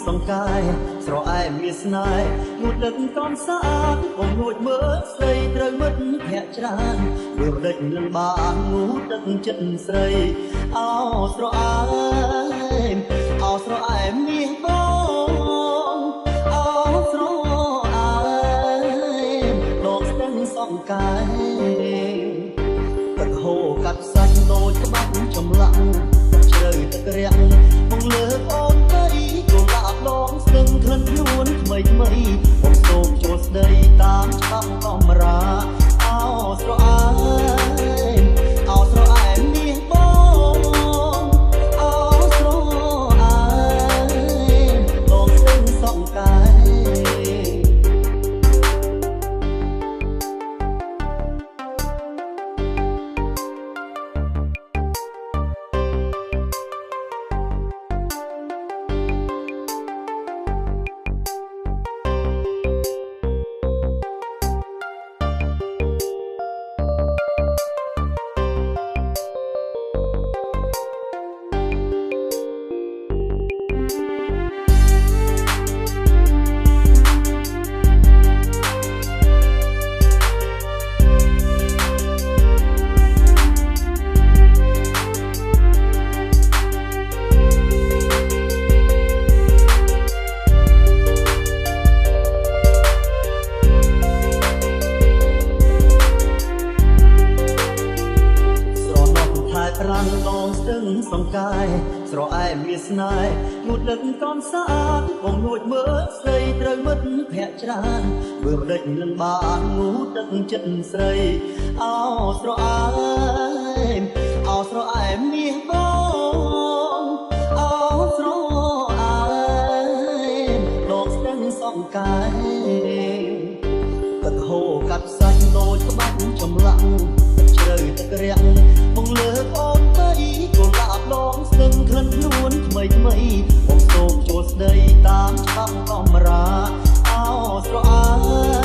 សង្កាយស្រអែមមានស្នេហ៍ងូតទឹកកំសាន្តបងងួចមើលស្រីត្រូវមិត្តភក្តិច្រើនមើលដេចនឹងបានងូតទឹកចិត្តស្រីអោស្រអែមមានបងអោស្រអែមដកស្ទឹងសង្កាយទឹកហូរកាត់សាច់ដូចក្បាច់ចម្លាក់ជ្រៅទឹករាំងមកលើអូនទៅកុលាបដងស្ទឹងក្លិនខ្លួនថ្មីបងសូមចូលស្ដីតាមច្បាប់កំរាអោស្រអែមមានបងអោស្រអែមដងស្ទឹងសង្កាយរាំងដងស្ទឹងសង្កាយស្រអែមមានស្នេហ៍ងូតទឹកកំសាន្តបងងួចមើលស្រីត្រូវមិត្តភក្តិច្រើនមើលដេចនឹងបានងូតទឹកចិត្តស្រីអោស្រអែមមានបងអោស្រអែមដងស្ទឹងសង្កាយទឹកហូរកាត់សាច់ដូចក្បាច់ចម្លាក់ជ្រៅទឹករាំងមកលើអូនទៅកុលាបដងស្ទឹងក្លិនខ្លួនថ្មីបងសូមចូលស្ដីតាមច្បាប់កំរាអោស្រអែម